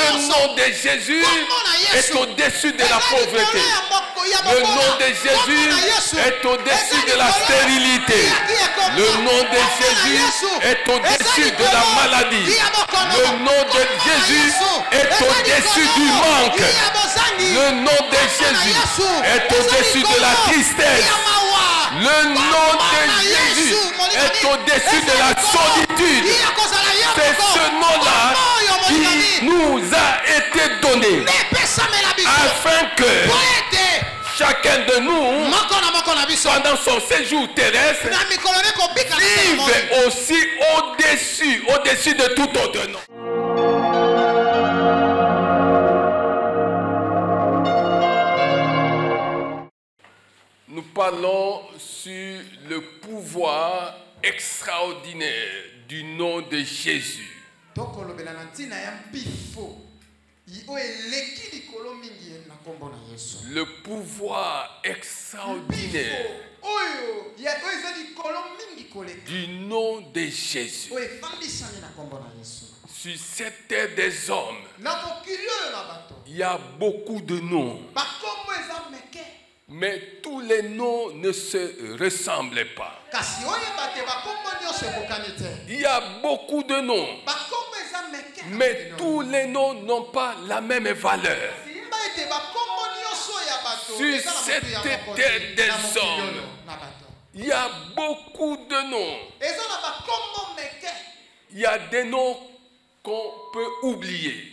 Le nom de Jésus est au-dessus de la pauvreté. Le nom de Jésus est au-dessus de la stérilité. Le nom de Jésus est au-dessus de la maladie. Le nom de Jésus est au-dessus du manque. Le nom de Jésus est au-dessus de la tristesse. Le nom de Jésus est au-dessus de la solitude. C'est ce nom-là qui nous a été donné afin que chacun de nous, pendant son séjour terrestre, vive aussi au-dessus de tout autre nom. Nous parlons sur le pouvoir extraordinaire du nom de Jésus. Le pouvoir extraordinaire du nom de Jésus. Sur cette terre des hommes, il y a beaucoup de noms. Mais tous les noms ne se ressemblent pas. Il y a beaucoup de noms. Mais tous les noms n'ont pas la même valeur. Sur cette terre des hommes, il y a beaucoup de noms. Il y a des noms qu'on peut oublier.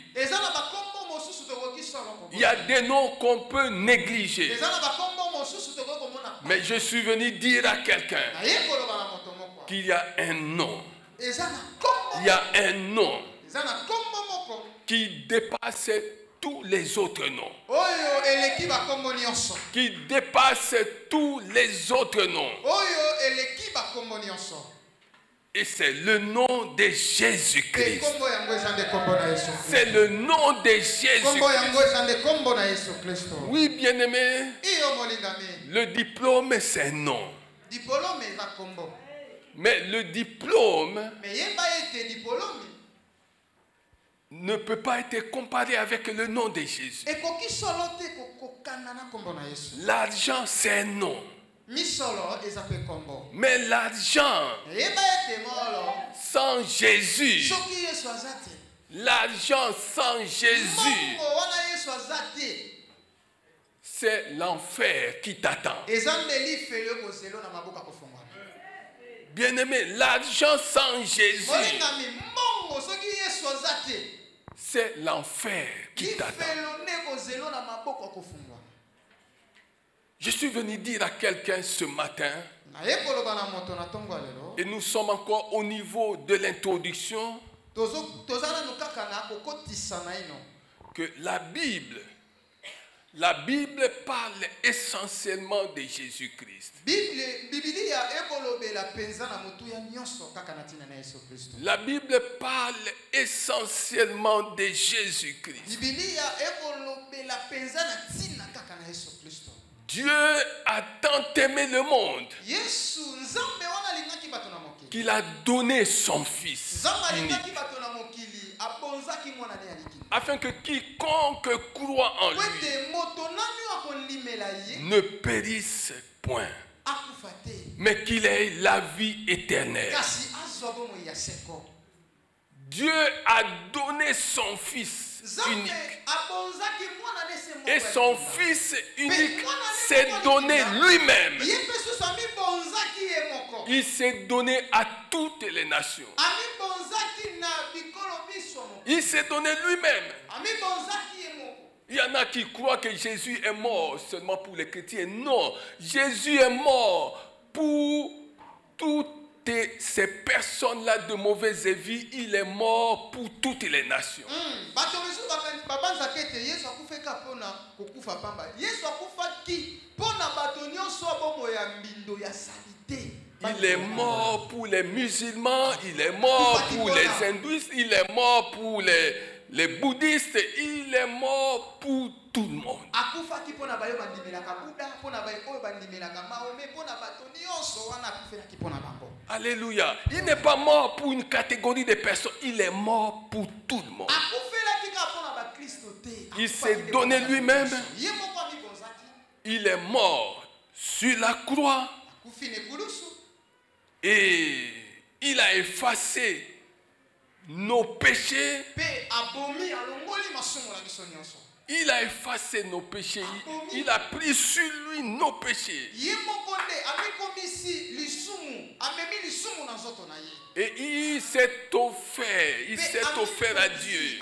Il y a des noms qu'on peut négliger. Mais je suis venu dire à quelqu'un qu'il y a un nom. Il y a un nom qui dépasse tous les autres noms. Qui dépasse tous les autres noms. Et c'est le nom de Jésus-Christ. C'est le nom de Jésus-Christ. Oui, bien-aimé. Le diplôme, c'est non. Mais le diplôme ne peut pas être comparé avec le nom de Jésus. L'argent, c'est un nom. Mais l'argent sans Jésus, l'argent sans Jésus, c'est l'enfer qui t'attend. Bien-aimé, l'argent sans Jésus, c'est l'enfer qui t'attend. Je suis venu dire à quelqu'un ce matin, et nous sommes encore au niveau de l'introduction, que la Bible parle essentiellement de Jésus-Christ. La Bible parle essentiellement de Jésus-Christ. Dieu a tant aimé le monde qu'il a donné son Fils unique, afin que quiconque croit en lui ne périsse point, mais qu'il ait la vie éternelle. Dieu a donné son Fils unique. Et son Fils unique s'est donné lui-même. Il s'est donné à toutes les nations. Il s'est donné lui-même. Il y en a qui croient que Jésus est mort seulement pour les chrétiens. Non, Jésus est mort pour toutes ces personnes-là de mauvaise vie. Il est mort pour toutes les nations. Il est mort pour les musulmans, il est mort pour les hindouistes, il est mort pour les bouddhistes, il est mort pour tout le monde. Alléluia. Il n'est pas mort pour une catégorie de personnes, il est mort pour tout le monde. Il s'est donné lui-même. Il est mort sur la croix. Et il a effacé nos péchés. Il a effacé nos péchés. Il a pris sur lui nos péchés. Et il s'est offert. Il s'est offert à Dieu.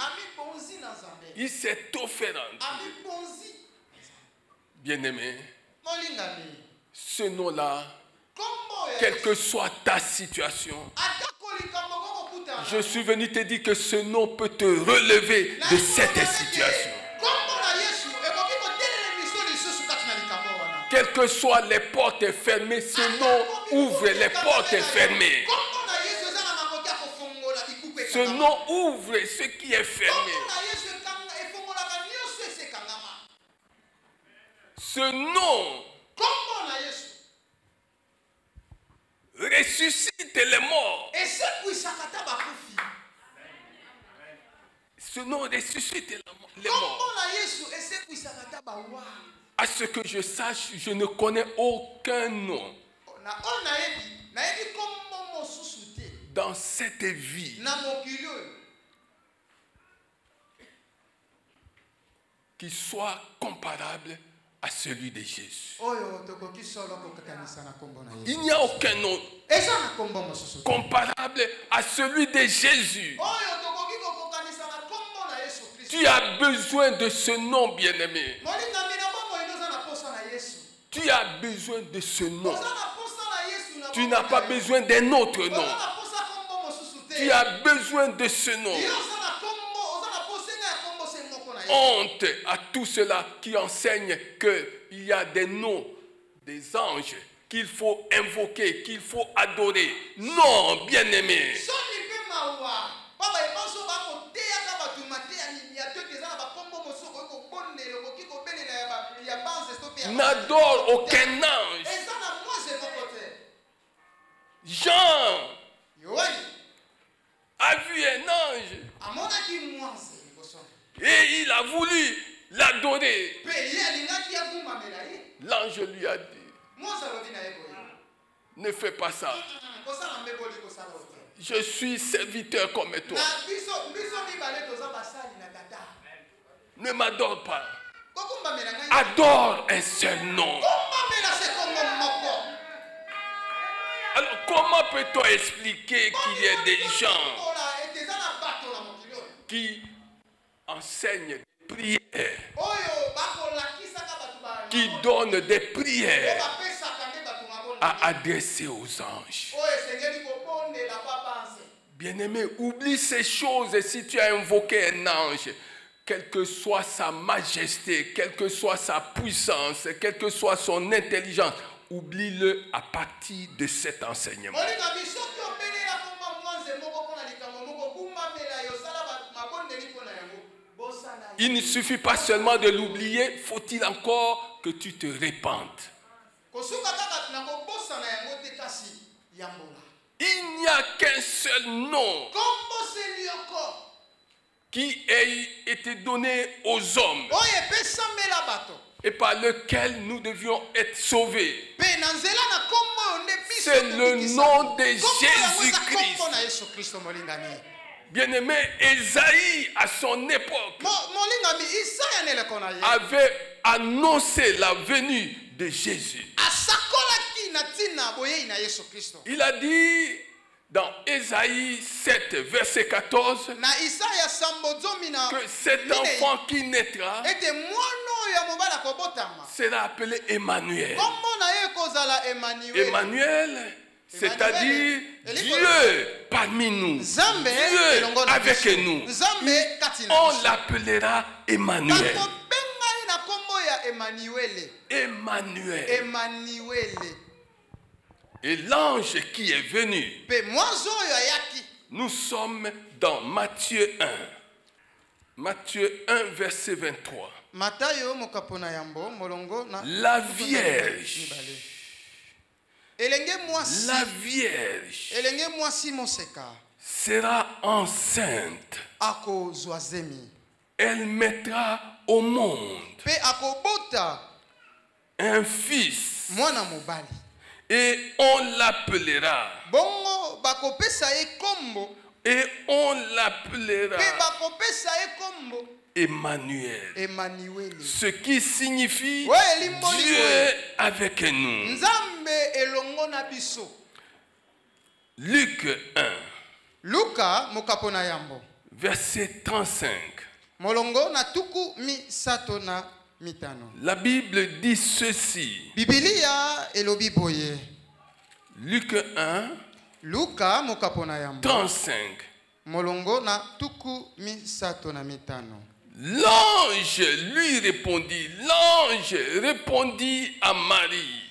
Il s'est offert à Dieu. Bien-aimé, ce nom-là, quelle que soit ta situation, je suis venu te dire que ce nom peut te relever de cette situation. Quelles que soient les portes fermées, ce nom ouvre les portes fermées. Ce nom ouvre ce qui est fermé. Ce nom ressuscite les morts. Ce nom ressuscite les morts. À ce que je sache, je ne connais aucun nom dans cette vie qui soit comparable à celui de Jésus. Il n'y a aucun nom comparable à celui de Jésus. Tu as besoin de ce nom, bien-aimé. Tu as besoin de ce nom. Tu n'as pas besoin d'un autre nom. Tu as besoin de ce nom. Honte à tous ceux-là qui enseignent qu'il y a des noms des anges qu'il faut invoquer, qu'il faut adorer. Non, bien-aimé. N'adore aucun ange. Jean a vu un ange et il a voulu l'adorer. L'ange lui a dit, ne fais pas ça. Je suis serviteur comme toi. Ne m'adore pas. Adore un seul nom. Alors comment peut-on expliquer qu'il y ait des gens qui enseignent des prières, qui donnent des prières à adresser aux anges? Bien-aimé, oublie ces choses. Et si tu as invoqué un ange, quelle que soit sa majesté, quelle que soit sa puissance, quelle que soit son intelligence, oublie-le à partir de cet enseignement. Il ne suffit pas seulement de l'oublier, faut-il encore que tu te répandes. Il n'y a qu'un seul nom qui a été donné aux hommes et par lequel nous devions être sauvés. C'est le nom de Jésus-Christ. Bien-aimé, Ésaïe, à son époque, avait annoncé la venue de Jésus. Il a dit dans Ésaïe 7, verset 14, que cet enfant qui naîtra sera appelé Emmanuel. Emmanuel, c'est-à-dire Dieu parmi nous, Dieu avec nous. On l'appellera Emmanuel. Emmanuel. Et l'ange qui est venu, nous sommes dans Matthieu 1. Matthieu 1, verset 23. La Vierge. La Vierge sera enceinte elle mettra au monde un fils et on l'appellera Emmanuel, ce qui signifie Dieu avec nous. Luc 1, verset 35. La Bible dit ceci. Luc 1, 35. L'ange répondit à Marie.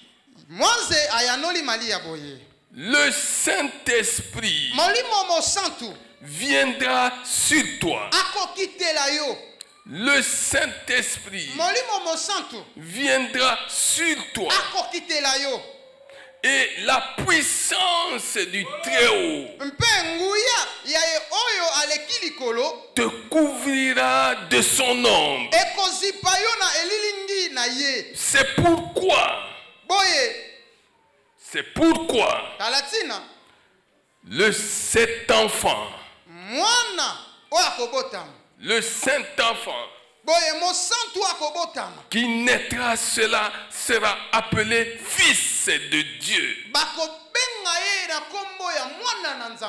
Le Saint-Esprit viendra sur toi. Le Saint-Esprit viendra sur toi. Et la puissance du Très-Haut te couvrira de son ombre. C'est pourquoi cet enfant, le Saint-Enfant qui naîtra, cela sera appelé Fils de Dieu.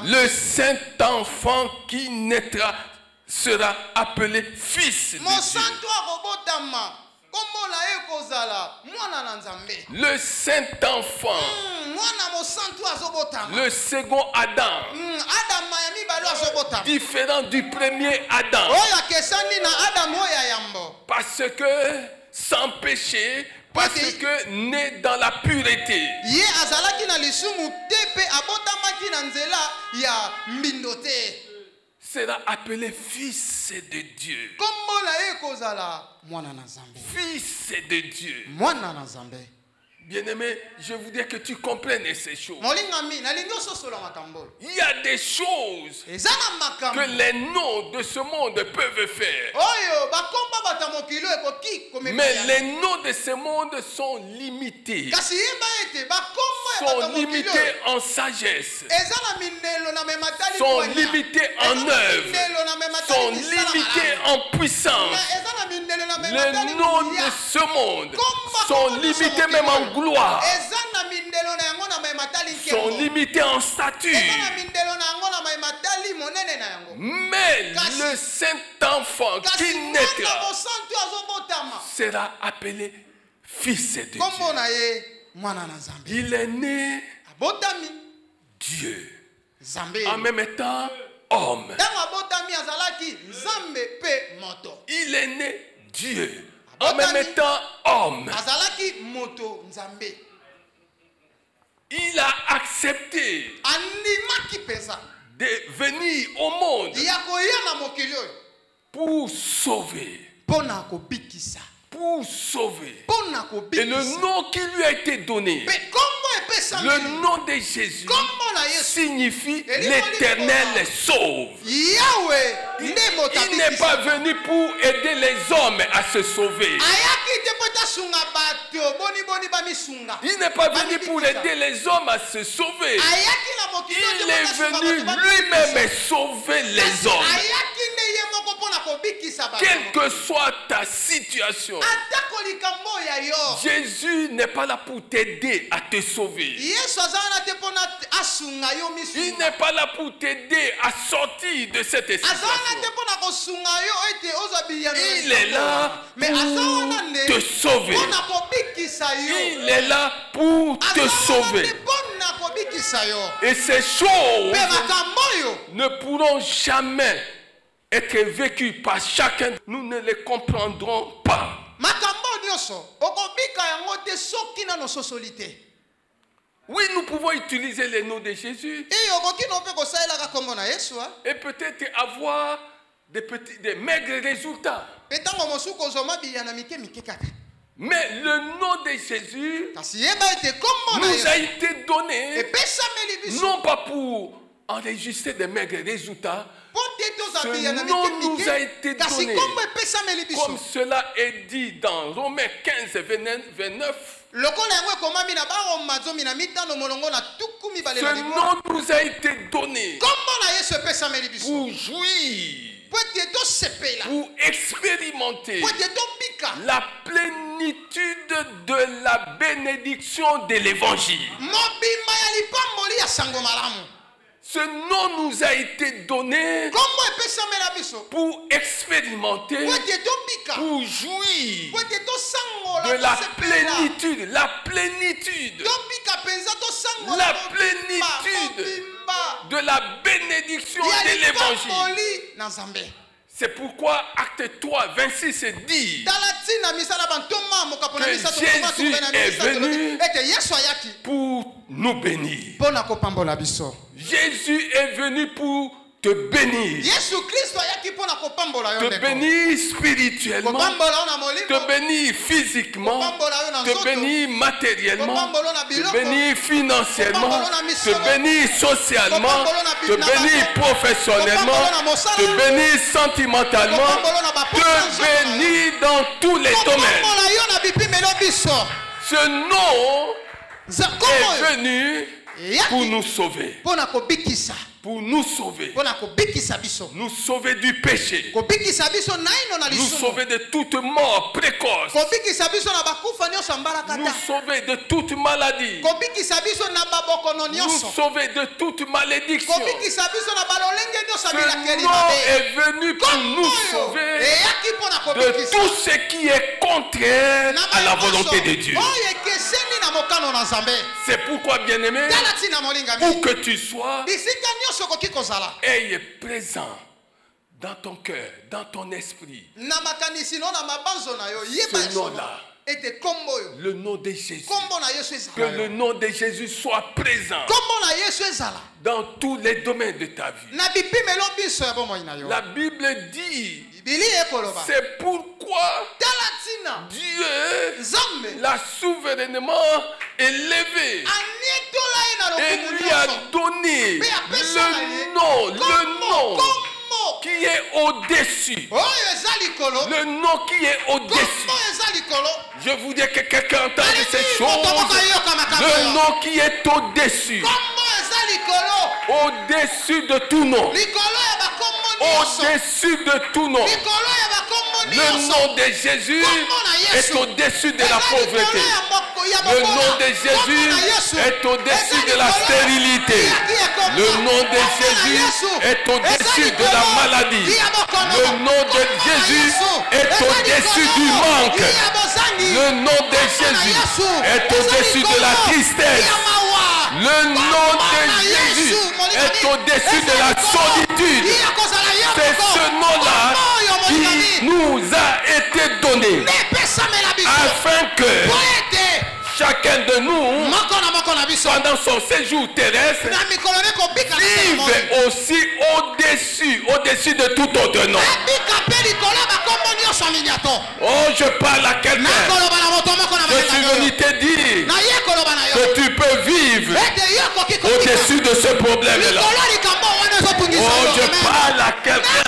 Le Saint-Enfant qui naîtra sera appelé Fils de Dieu. Le Saint-Enfant, le second Adam, différent du premier Adam, parce que sans péché, parce que né dans la pureté. Sera appelé Fils de Dieu. Fils de Dieu. Bien-aimé, je voudrais que tu comprennes ces choses. Il y a des choses que les noms de ce monde peuvent faire. Mais les noms de ce monde sont limités. Sont limités en sagesse. Sont limités en œuvre. Sont limités en puissance. Les noms de ce monde sont limités même en gloire. Sont limités en stature. Mais le Saint-Enfant qui naîtra sera appelé Fils de Dieu. Il est né Dieu. En même temps, homme. Il est né Dieu. En même temps, homme. Il a accepté de venir au monde pour sauver. Pour sauver. Et le nom qui lui a été donné, le nom de Jésus, signifie l'Éternel sauve. Il n'est pas venu pour aider les hommes à se sauver. Il n'est pas venu pour aider les hommes à se sauver. Il est venu lui-même sauver les hommes. Quelle que soit ta situation, Jésus n'est pas là pour t'aider à te sauver. Il n'est pas là pour t'aider à sortir de cette situation. Il est là pour te sauver. Il est là pour te sauver. Et ces choses ne pourront jamais être vécues par chacun. Nous ne les comprendrons pas. Oui, nous pouvons utiliser les noms de Jésus et peut-être avoir des maigres résultats. Mais le nom de Jésus nous a été donné non pas pour enregistrer des maigres résultats, Ce nom nous a été donné. Comme cela est dit dans Romains 15 et 29. Ce nom nous a été donné pour jouir, pour expérimenter la plénitude de la bénédiction de l'évangile. Ce nom nous a été donné pour expérimenter, pour jouir de la plénitude, la plénitude de la bénédiction de l'évangile. C'est pourquoi Acte 3, 26 dit que Jésus est venu pour nous bénir. Jésus est venu pour te bénir. Te bénir spirituellement, te bénir physiquement, te bénir matériellement, te bénir financièrement, te bénir socialement, te bénir professionnellement, te bénir sentimentalement, te bénir dans tous les domaines. Ce nom est venu pour nous sauver. Pour nous sauver. Nous sauver du péché. Nous sauver de toute mort précoce. Nous sauver de toute maladie. Nous sauver de toute malédiction. Ce nom est venu pour nous sauver de tout ce qui est contraire à la volonté de Dieu. C'est pourquoi, bien-aimé, où que tu sois, aie présent dans ton cœur, dans ton esprit, ce nom-là, le nom de Jésus. Que le nom de Jésus soit présent dans tous les domaines de ta vie. La Bible dit, c'est pourquoi Dieu l'a souverainement élevé et lui a donné le nom qui est au-dessus. Le nom qui est au-dessus. Je vous dis que quelqu'un entend ces choses. Le nom qui est au-dessus. Au-dessus de tout nom. Au-dessus de tout nom. Le nom de Jésus est au-dessus de la pauvreté. Le nom de Jésus est au-dessus de la stérilité. Le nom de Jésus est au-dessus de la maladie. Le nom de Jésus est au-dessus du manque. Le nom de Jésus est au-dessus de la tristesse. Le nom de Jésus est au-dessus de la solitude. C'est ce nom-là qui nous a été donné afin que chacun de nous, pendant son séjour terrestre, vive aussi au-dessus de tout autre nom. Oh, je parle à quelqu'un. Je suis venu te dire que tu peux vivre au-dessus de ce problème-là. Oh, je parle à quelqu'un.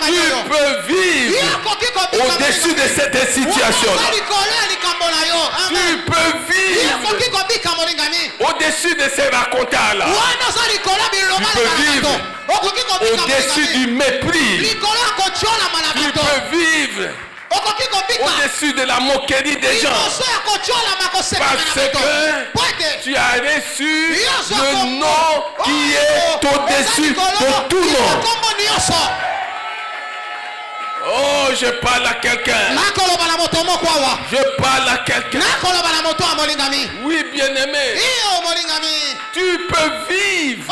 Tu peux vivre au-dessus de cette situation-là. Tu peux vivre au-dessus de ces racontards-là. Tu peux vivre au-dessus du mépris. Tu peux vivre au-dessus de la moquerie des gens. Parce que tu as reçu le nom qui est au-dessus de tout nom. Oh, je parle à quelqu'un. Je parle à quelqu'un. Oui, bien-aimé. Tu peux vivre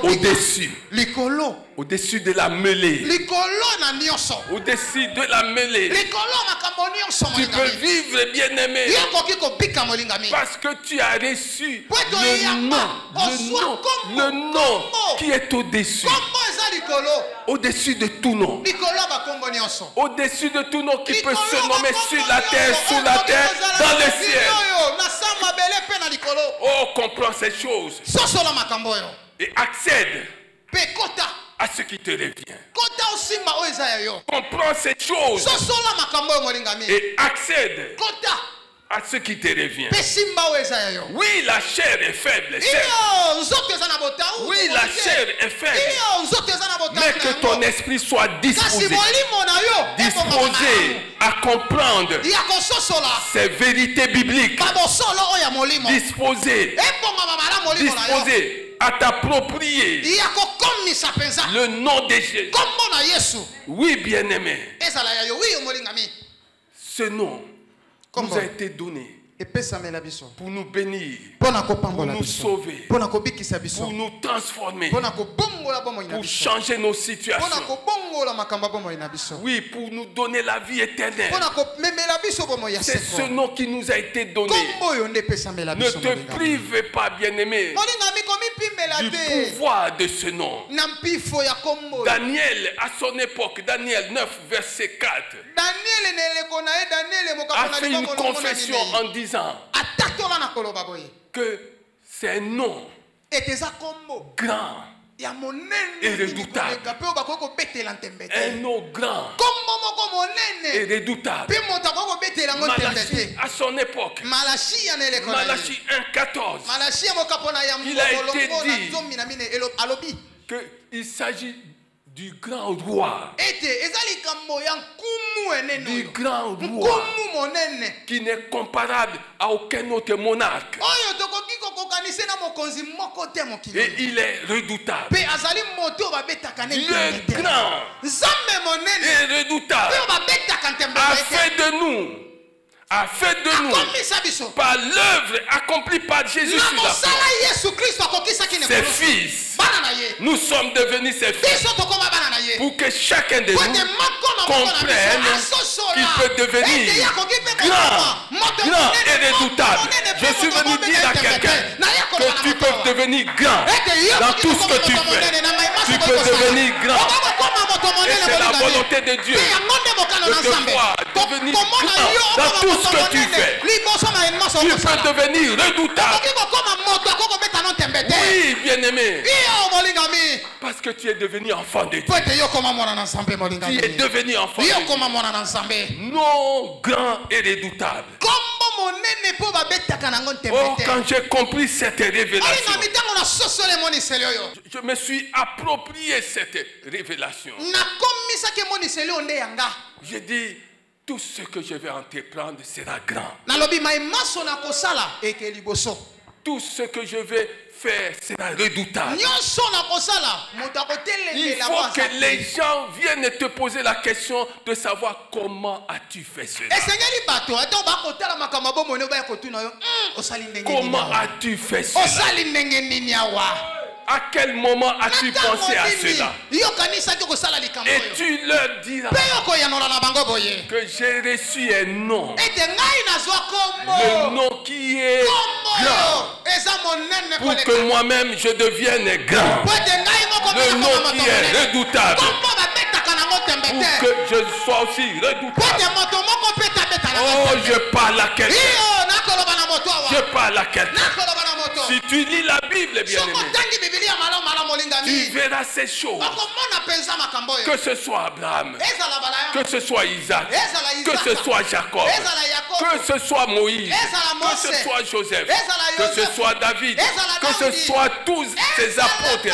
au-dessus. Au-dessus de la mêlée. Au-dessus de la mêlée. Tu peux vivre, bien-aimé. Parce que tu as reçu le nom qui est au-dessus. Au-dessus de tout nom. Au-dessus de tout nom qui peut se nommer sur la terre, sous la terre, dans le ciel. Oh, comprends ces choses. Et accède à ce qui te revient. Comprends ces choses et accède à ce qui te revient. Oui, la chair est faible. Oui, la chair est faible. Mais que ton esprit soit disposé à comprendre ces vérités bibliques. Disposé à t'approprier le nom de Jésus. Oui, bien-aimé. Ce nom nous a été donné pour nous bénir, pour nous sauver, pour nous transformer, pour changer nos situations. Oui, pour nous donner la vie éternelle. C'est ce nom qui nous a été donné. Ne te prive pas, bien-aimé, du pouvoir de ce nom. Daniel, à son époque, Daniel 9, verset 4, a fait une confession en disant que c'est un nom grand et redoutable. Un nom grand et redoutable. Malachie, à son époque, Malachie 1,14, il a été dit qu'il s'agit du grand roi. Du grand roi qui n'est comparable à aucun autre monarque. Et il est redoutable. Dieu grand et redoutable a fait de nous, par l'œuvre accomplie par Jésus sur la croix, ses fils, nous sommes devenus ses fils, pour que chacun de nous comprenne qu'il peut devenir grand et redoutable. Je suis venu dire à quelqu'un que tu peux devenir grand dans tout ce que tu fais. Tu peux devenir grand. Et c'est la volonté de Dieu de te voir devenir grand dans tout ce que tu fais. Tu peux devenir redoutable. Oui, bien-aimé. Parce que tu es devenu enfant de Dieu. Tu es devenu enfant de Dieu. Non grand et redoutable. Oh, quand j'ai compris cette révélation, je me suis approprié cette révélation. J'ai dit, tout ce que je vais entreprendre sera grand. Tout ce que je vais faire sera redoutable. Il faut que les gens viennent te poser la question de savoir comment as-tu fait cela. Comment as-tu fait cela? À quel moment as-tu pensé à cela? Et tu leur diras que j'ai reçu un nom. Le nom qui est grand. Pour que moi-même je devienne grand. Le nom qui est redoutable. Pour que je sois aussi redoutable. Oh, je parle à quelqu'un. Je parle à quelqu'un. Si tu lis la Bible, bien-aimé, tu verras ces choses. Que ce soit Abraham, que ce soit Isaac, que ce soit Jacob, que ce soit Moïse, que ce soit Joseph, que ce soit David, que ce soit tous ces apôtres-là.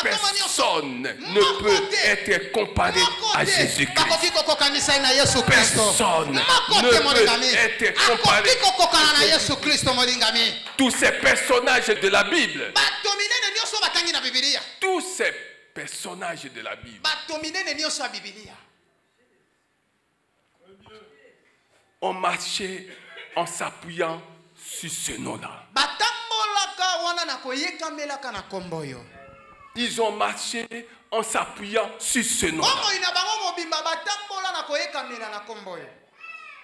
Personne ne peut être comparé à Jésus-Christ. Personne ne peut être comparé à Jésus-Christ. Tous ces personnages de la Bible, tous ces personnages de la Bible ont marché en s'appuyant sur ce nom-là. Ils ont marché en s'appuyant sur ce nom-là.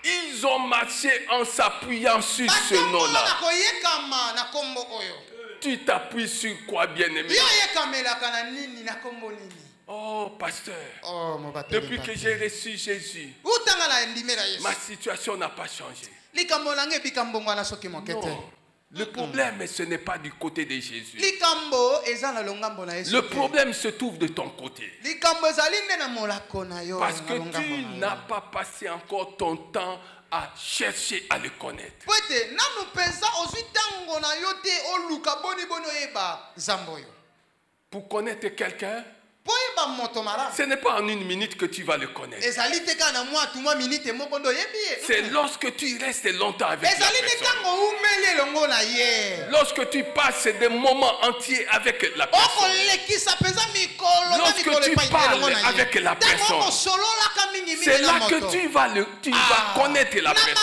Ils ont marché en s'appuyant sur ce nom-là. Tu t'appuies sur quoi, bien-aimé? Oh, pasteur, depuis que j'ai reçu Jésus, ma situation n'a pas changé. Non. Le problème, ce n'est pas du côté de Jésus. Le problème se trouve de ton côté. Parce que tu n'as pas passé encore ton temps à chercher à le connaître. Pour connaître quelqu'un, ce n'est pas en une minute que tu vas le connaître. C'est lorsque tu restes longtemps avec la personne. Lorsque tu passes des moments entiers avec la personne. Lorsque tu parles avec la personne. C'est là que tu vas connaître la personne.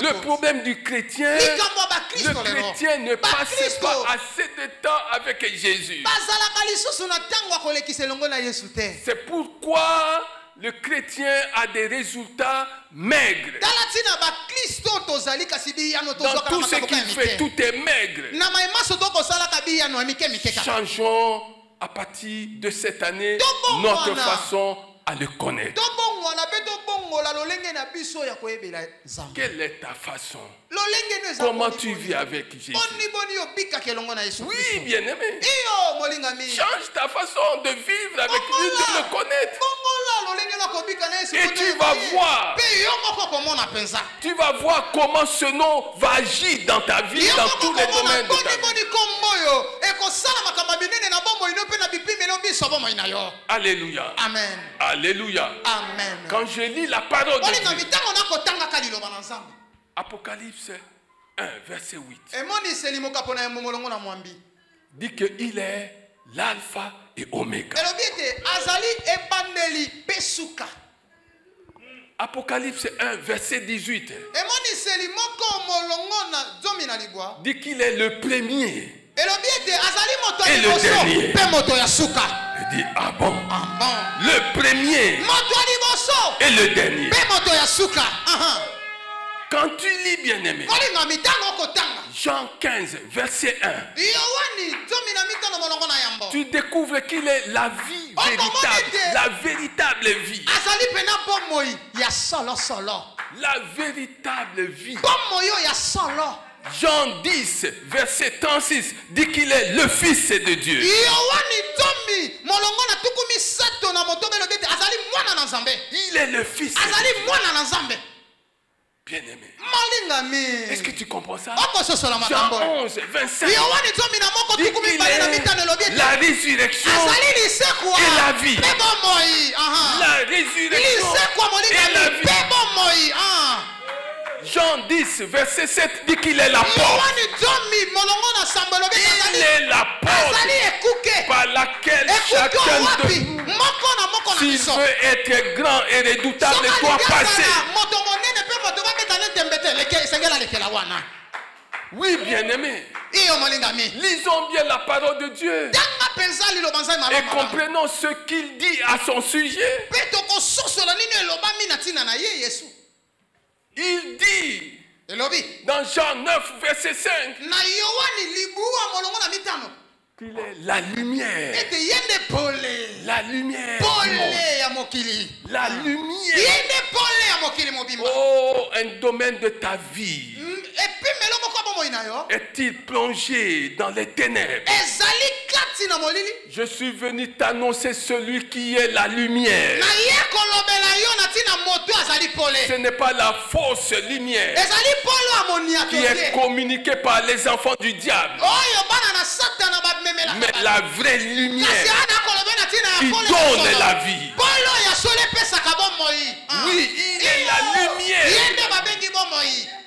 Le problème du chrétien, le chrétien ne passe pas assez de temps avec Jésus. C'est pourquoi le chrétien a des résultats maigres. Dans tout ce qu'il fait, tout est maigre. Changeons à partir de cette année notre façon à le connaître. Quelle est ta façon? Comment tu vis avec Jésus? Oui, bien-aimé. Change ta façon de vivre avec lui, de le connaître. Et tu vas voir. Tu vas voir comment ce nom va agir dans ta vie, dans tous les domaines de ta vie. Alléluia. Amen. Alléluia. Amen. Quand je lis la parole de Dieu, Apocalypse 1, verset 8, dit qu'il est l'alpha et oméga. Apocalypse 1, verset 18, dit qu'il est le premier et le dernier. Il dit, ah bon? Le premier et le dernier. Quand tu lis, bien-aimé, Jean 15, verset 1, tu découvres qu'il est la vie véritable, la véritable vie. La véritable vie. Jean 10, verset 36, dit qu'il est le Fils de Dieu. Il est le Fils de Dieu. Bien-aimé. Est-ce que tu comprends ça? Jean 11, 25, dit qu'il est la résurrection et la vie. La résurrection et la vie. Jean 10, verset 7 dit qu'il est la porte. Il est la porte par laquelle chacun de nous, s'il veut être grand et redoutable, doit passer. Oui, bien-aimé. Lisons bien la parole de Dieu et comprenons ce qu'il dit à son sujet. Il dit dans Jean 9, verset 5 qu'il est la lumière. La lumière. La lumière. Oh, un domaine de ta vie est-il plongé dans les ténèbres? Je suis venu t'annoncer celui qui est la lumière. Ce n'est pas la fausse lumière qui est communiquée par les enfants du diable, mais la vraie lumière qui donne la vie. Oui, il est la lumière.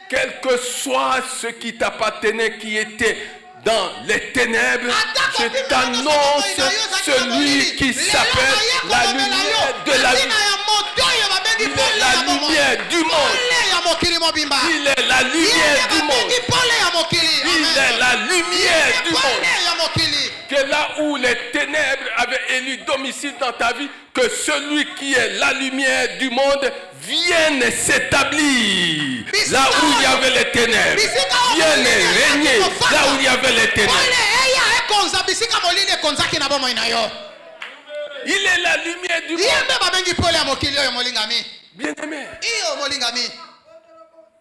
Quel que soit ce qui t'appartenait, qui était dans les ténèbres, je t'annonce celui qui s'appelle la lumière de la vie. Il est la lumière du monde. Il est la lumière du monde. Il est la lumière du monde. Que là où les ténèbres avaient élu domicile dans ta vie, que celui qui est la lumière du monde vienne s'établir là où il y avait les ténèbres. Vienne régner là où il y avait les ténèbres. Il est la lumière du monde. Bien-aimé,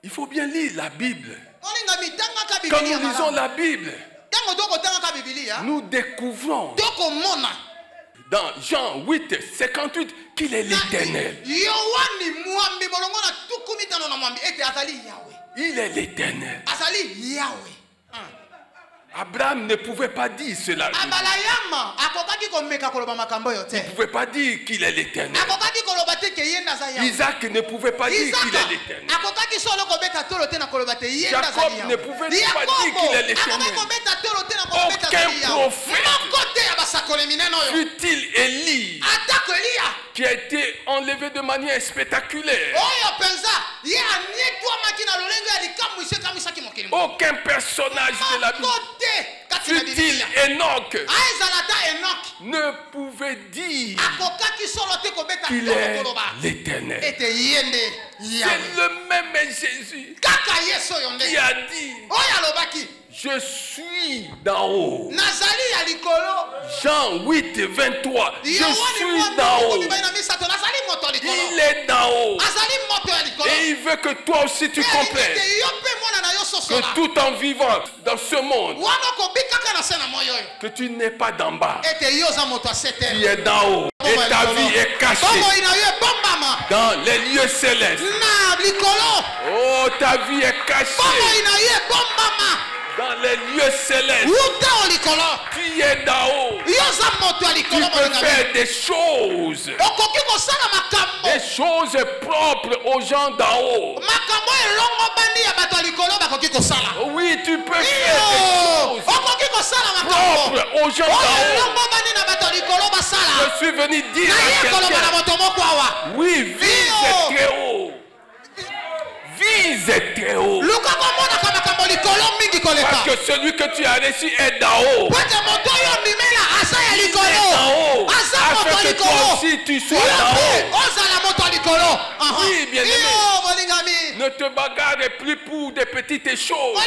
il faut bien lire la Bible. Quand nous lisons la Bible, nous découvrons dans Jean 8, 58 qu'il est l'Éternel. Il est l'Éternel. Abraham ne pouvait pas dire cela. Il ne pouvait pas dire qu'il est l'Éternel. Isaac ne pouvait pas dire qu'il est l'Éternel. Jacob ne pouvait pas dire qu'il est l'Éternel. Aucun prophète, fut-il Élie, qui a été enlevé de manière spectaculaire. Aucun personnage de la Bible, fut-il Enoch, ne pouvait dire qu'il est l'Éternel. C'est le même Jésus qui a dit: je suis d'en haut. Jean 8, 23. Je suis d'en haut. Il est d'en haut. Et il veut que toi aussi tu comprennes que tout en vivant dans ce monde, que tu n'es pas d'en bas, tu es d'en haut. Et ta vie est cachée dans les lieux célestes. Oh, ta vie est cachée dans les lieux célestes. Tu es d'en haut. Tu peux faire des choses propres aux gens d'en haut. Oui, tu peux faire des choses propres aux gens d'en haut. Je suis venu dire à quelqu'un: oui, vise très haut. Vise très haut. Parce que celui que tu as reçu est d'en haut. Il est d'en haut. Afin que toi aussi tu sois d'en haut. Oui, bien-aimé. Ne te bagarre plus pour des petites choses.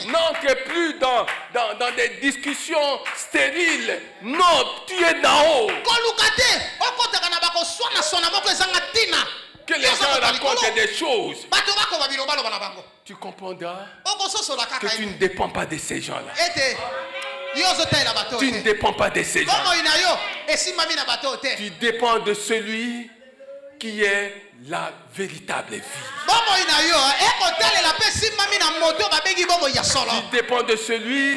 N'entre plus dans des discussions stériles. Non, tu es d'en haut. Que les gens racontent des choses. Tu comprendras que tu ne dépends pas de ces gens-là. Tu ne dépends pas de ces gens. Tu dépends de celui qui est la véritable vie. Tu dépends de celui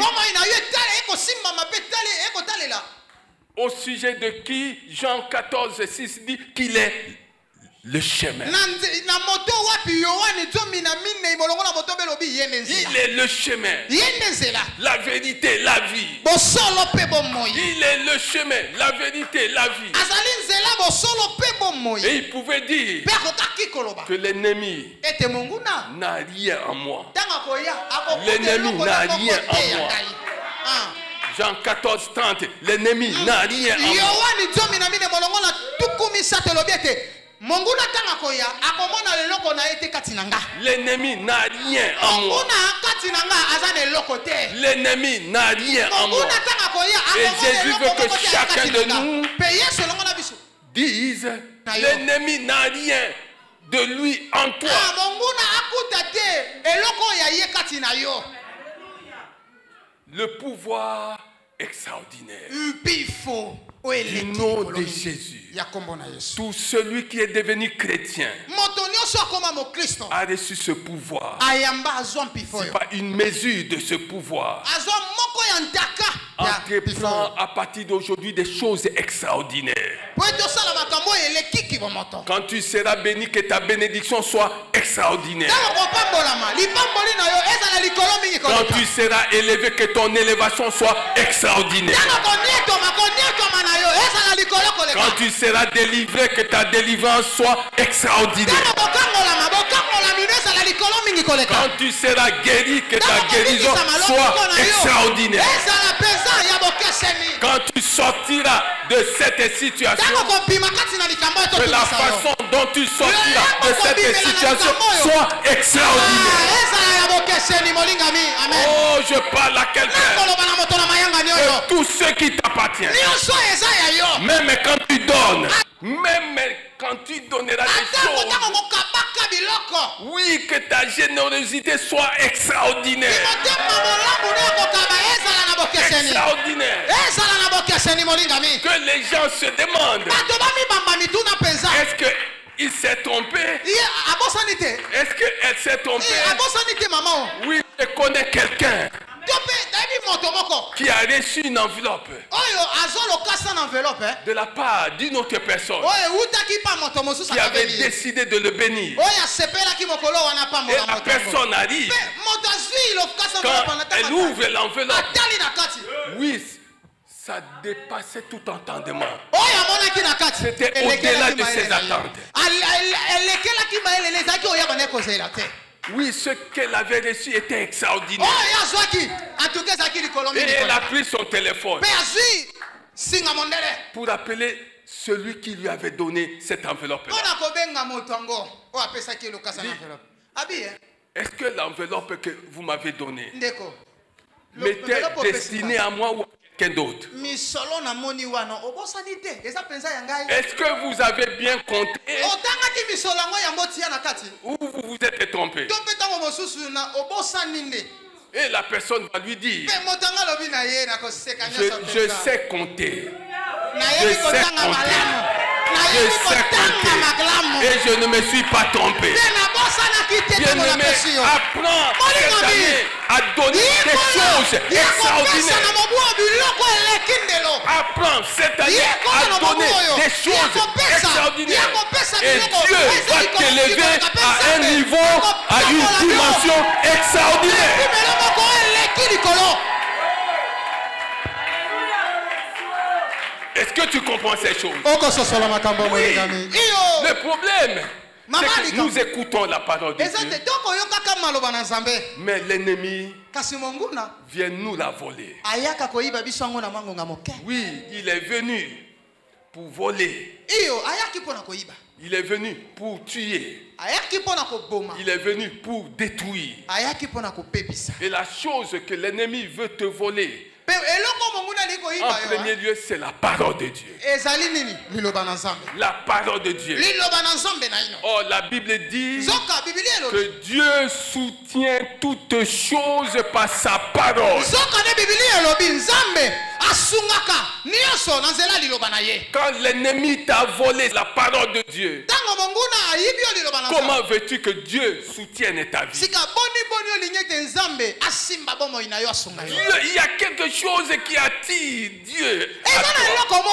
au sujet de qui Jean 14, 6 dit qu'il est le chemin. Il est le chemin, la vérité, la vie. Il est le chemin, la vérité, la vie. Et il pouvait dire que l'ennemi n'a rien en moi. L'ennemi n'a rien en moi. Jean 14, 30, l'ennemi n'a rien en moi. L'ennemi n'a rien en moi. L'ennemi n'a rien en moi. Et Jésus veut que chacun de nous dise: l'ennemi n'a rien de lui en toi. Le pouvoir extraordinaire du nom de Jésus. Tout celui qui est devenu chrétien a reçu ce pouvoir. Ce n'est pas une mesure de ce pouvoir. Entreprends à partir d'aujourd'hui des choses extraordinaires. Quand tu seras béni, que ta bénédiction soit extraordinaire. Quand tu seras élevé, que ton élévation soit extraordinaire. Quand tu seras délivré, que ta délivrance soit extraordinaire. Quand tu seras guéri, que ta guérison soit extraordinaire. Quand tu sortiras de cette situation, que la façon dont tu sortiras de cette situation soit extraordinaire. Oh, je parle à quelqu'un de tout ce qui t'appartient. Même quand tu donnes, Même quand tu donneras des choses, oui, que ta générosité soit extraordinaire. Extraordinaire. Que les gens se demandent, est-ce qu'il s'est trompé? Est-ce qu'elle s'est trompée? Oui, je connais quelqu'un qui a reçu une enveloppe de la part d'une autre personne qui avait décidé de le bénir. Et la personne arrive, quand elle ouvre l'enveloppe, oui, ça dépassait tout entendement. C'était au-delà de ses attentes. Oui, ce qu'elle avait reçu était extraordinaire. Et elle a pris son téléphone pour appeler celui qui lui avait donné cette enveloppe-là. Est-ce que l'enveloppe que vous m'avez donnée m'était destinée à moi ou à quelqu'un d'autre? Est-ce que vous avez bien compté ou vous vous êtes trompé? Et la personne va lui dire, je sais compter. Je sais compter. Je sais compter. Et je ne me suis pas trompé. Bien-aimé, apprends cette année à donner des choses extraordinaires. Apprends cette année à donner des choses extraordinaires. Et Dieu va t'élever à un niveau, à une dimension extraordinaire. Est-ce que tu comprends ces choses? Oui. Le problème, c'est que nous écoutons la parole de Dieu, mais l'ennemi vient nous la voler. Oui, il est venu pour voler. Il est venu pour tuer. Il est venu pour détruire. Et la chose que l'ennemi veut te voler, en premier lieu, c'est la parole de Dieu. La parole de Dieu. Oh, la Bible dit que Dieu soutient toutes choses par sa parole. Quand l'ennemi t'a volé la parole de Dieu, comment veux-tu que Dieu soutienne ta vie? Il y a quelque chose qui attire Dieu à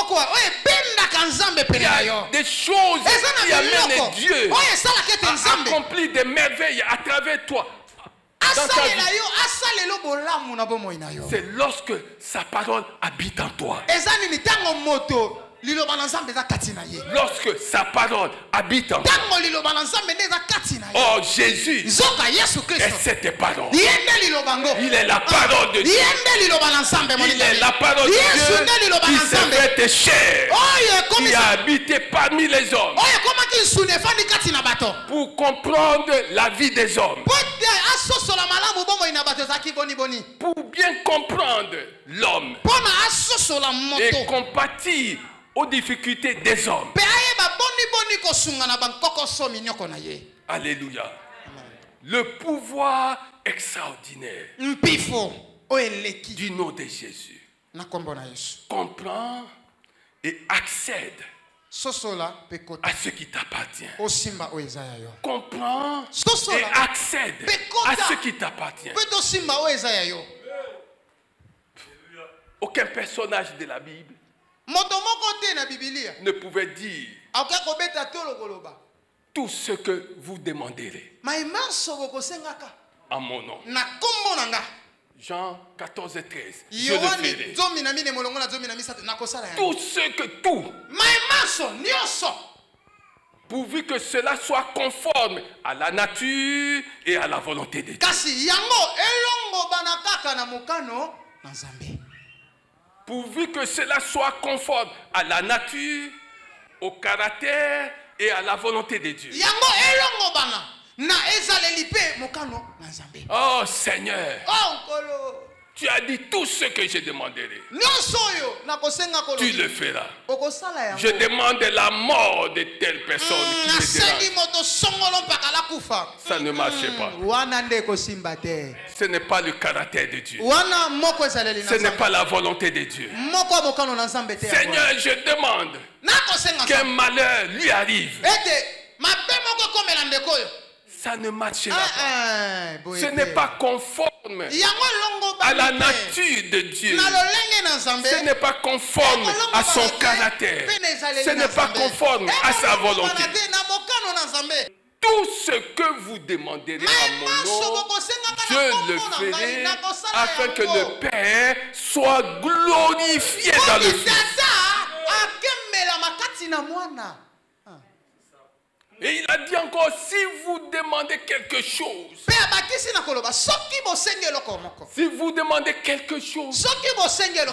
toi. Il y a des choses qui amènent Dieu à accomplir des merveilles à travers toi. C'est lorsque sa parole habite en toi. Lorsque sa parole habite en toi. Oh, Jésus est cette parole. Il est la parole de Dieu. Il est la parole de Dieu qui s'est faite chair, qui a habité parmi les hommes pour comprendre la vie des hommes, pour bien comprendre l'homme et compatir aux difficultés des hommes. Alléluia. Le pouvoir extraordinaire du nom de Jésus comprend et accède à ce qui t'appartient. Comprends et accède à ce qui t'appartient. Aucun personnage de la Bible ne pouvait dire tout ce que vous demanderez en mon nom. Jean 14 et 13. Je le ferai. Tout ce que tout. Pourvu que cela soit conforme à la nature et à la volonté de Dieu. Pourvu que cela soit conforme à la nature, au caractère et à la volonté de Dieu. Oh Seigneur, Tu as dit tout ce que je demanderai. Tu le feras. Je demande la mort de telle personne qui me dérange. Ça ne marche pas. Ce n'est pas le caractère de Dieu. Ce n'est pas la volonté de Dieu. Seigneur, je demande qu'un malheur lui arrive. Ça ne marchera pas. Ce n'est pas conforme à la nature de Dieu. Ce n'est pas conforme à son caractère. Ce n'est pas conforme à sa volonté. Tout ce que vous demanderez à mon nom, je le ferai afin que le Père soit glorifié dans le Fils. Et il a dit encore, si vous demandez quelque chose, si vous demandez quelque chose,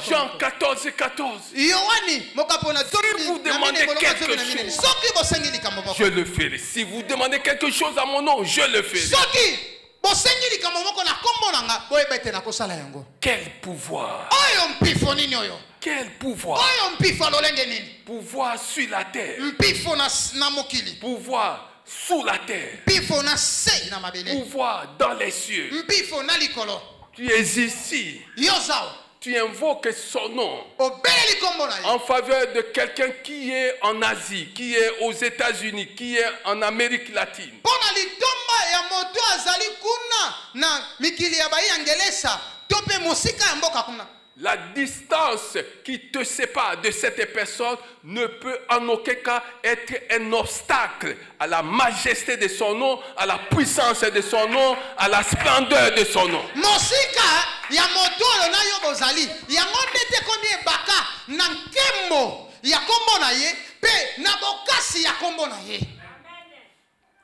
Jean 14, 14, si vous demandez quelque chose, je le ferai. Si vous demandez quelque chose à mon nom, je le ferai. Quel pouvoir! Quel pouvoir! Pouvoir sur la terre. Pouvoir sous la terre. Pouvoir dans les cieux. Tu es ici. Tu invoques son nom en faveur de quelqu'un qui est en Asie, qui est aux États-Unis, qui est en Amérique latine. La distance qui te sépare de cette personne ne peut en aucun cas être un obstacle à la majesté de son nom, à la puissance de son nom, à la splendeur de son nom.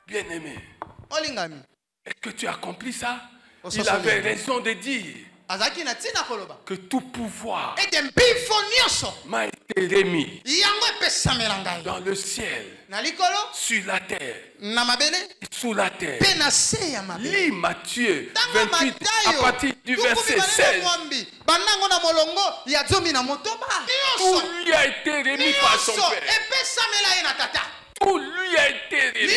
Bien-aimé, est-ce que tu as compris ça? Il avait raison de dire que tout pouvoir m'a été remis dans le ciel, sur la terre, sous la terre. Lis Matthieu 28 à partir du verset 16. Tout lui a été remis par son Père. Tout lui a été remis.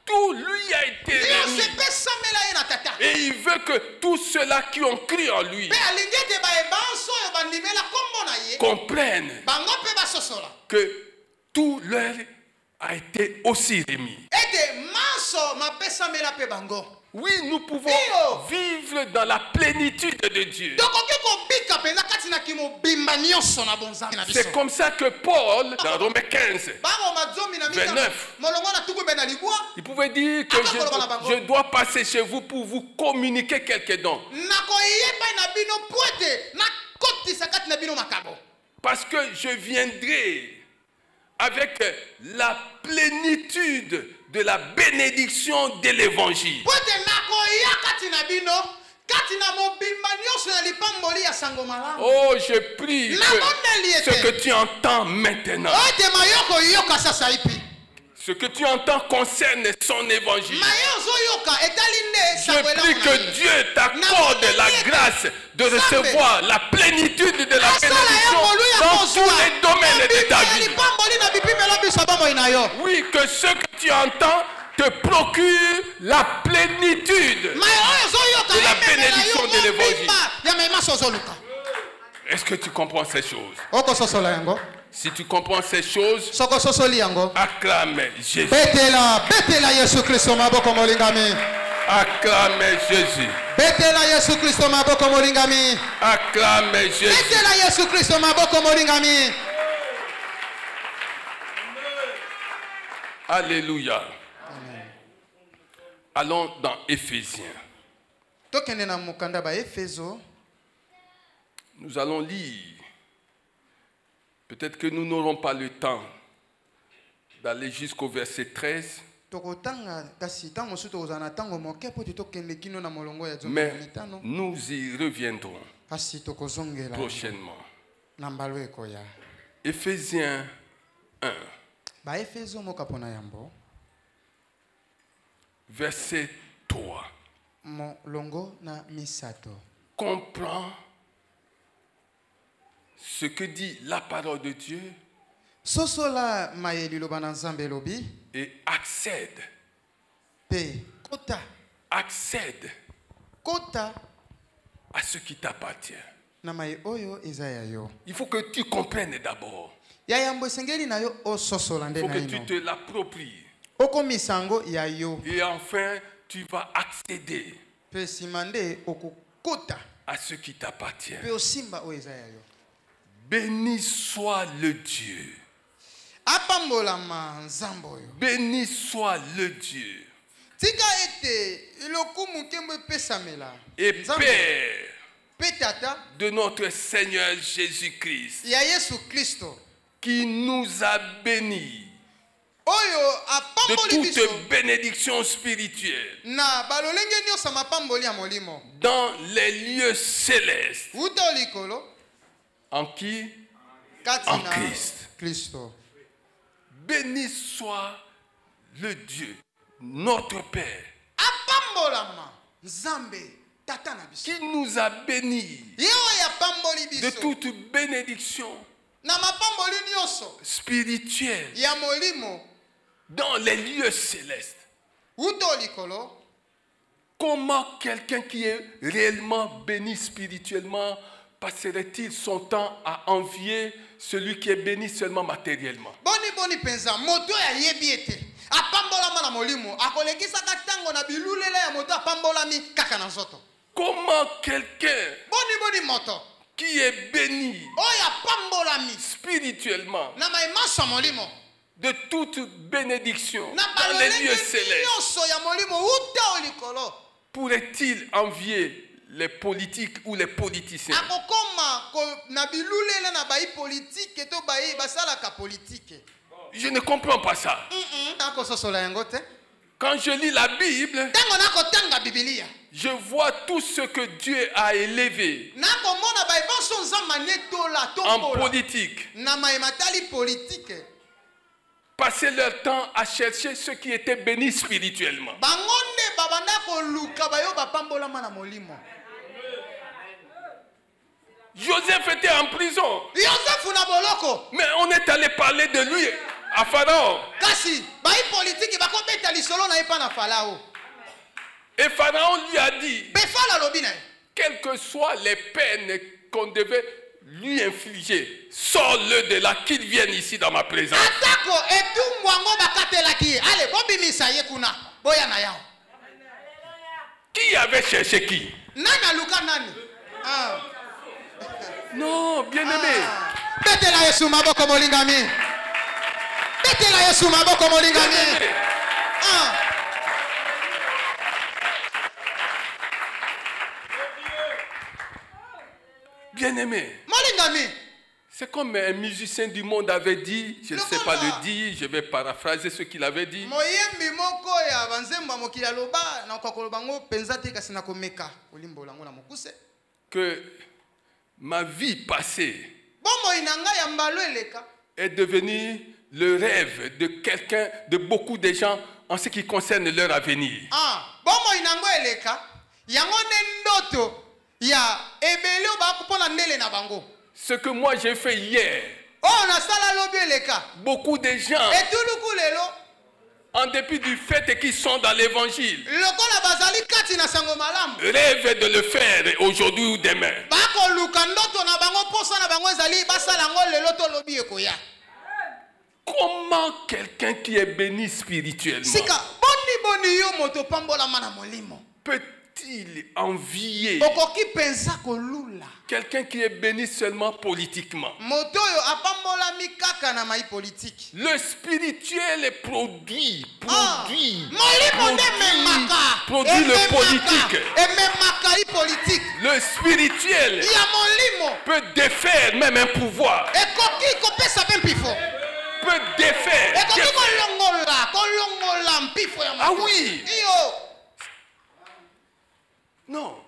Tout lui a été remis. Et il veut que tous ceux-là qui ont cru en lui comprennent que tout leur a été aussi remis. Oui, nous pouvons vivre dans la plénitude de Dieu. C'est comme ça que Paul, dans Romains 15, 29, il pouvait dire que je dois passer chez vous pour vous communiquer quelques dons. Parce que je viendrai avec la plénitude de la bénédiction de l'évangile. Oh, je prie que ce que tu entends maintenant, ce que tu entends concerne son évangile. Je prie que Dieu t'accorde la grâce de recevoir la plénitude de la bénédiction dans tous les domaines de ta vie. Oui, que ce que tu entends te procure la plénitude de la bénédiction de l'évangile. Est-ce que tu comprends ces choses? Si tu comprends ces choses, acclame Jésus. Acclame Jésus. Acclame Jésus. Alléluia. Allons dans Éphésiens. Nous allons lire. Peut-être que nous n'aurons pas le temps d'aller jusqu'au verset 13. Mais nous y reviendrons prochainement. Éphésiens 1. Verset 3. comprends ce que dit la parole de Dieu et accède à ce qui t'appartient. Il faut que tu comprennes d'abord. Il faut que tu te l'appropries. Et enfin, tu vas accéder à ce qui t'appartient. Béni soit le Dieu. Béni soit le Dieu. Et Père de notre Seigneur Jésus-Christ, qui nous a bénis de toute bénédiction spirituelle dans les lieux célestes. En qui? En Christ. Béni soit le Dieu, notre Père, qui nous a bénis de toute bénédiction spirituelle dans les lieux célestes. Comment quelqu'un qui est réellement béni spirituellement passerait-il son temps à envier celui qui est béni seulement matériellement? Comment quelqu'un qui est béni spirituellement de toute bénédiction dans les lieux célestes pourrait-il envier les politiques ou les politiciens? Je ne comprends pas ça. Quand je lis la Bible, je vois tout ce que Dieu a élevé en politique. Passer leur temps à chercher ceux qui étaient bénis spirituellement. Joseph était en prison. Mais on est allé parler de lui à Pharaon. Et Pharaon lui a dit, quelles que soient les peines qu'on devait lui infliger, sors-le de là, qu'il vienne ici dans ma présence. Qui avait cherché qui? Non, bien-aimé. Bien-aimé. C'est comme un musicien du monde avait dit, je ne sais pas le dire, je vais paraphraser ce qu'il avait dit. Que ma vie passée est devenue le rêve de quelqu'un, de beaucoup de gens en ce qui concerne leur avenir. Ce que moi j'ai fait hier, beaucoup de gens, en dépit du fait qu'ils sont dans l'évangile, rêvent de le faire aujourd'hui ou demain. Comment quelqu'un qui est béni spirituellement peut-il envier quelqu'un qui est béni seulement politiquement? Le spirituel produit le politique. Le spirituel peut défaire même un pouvoir. Peut défaire. Ah oui. Non.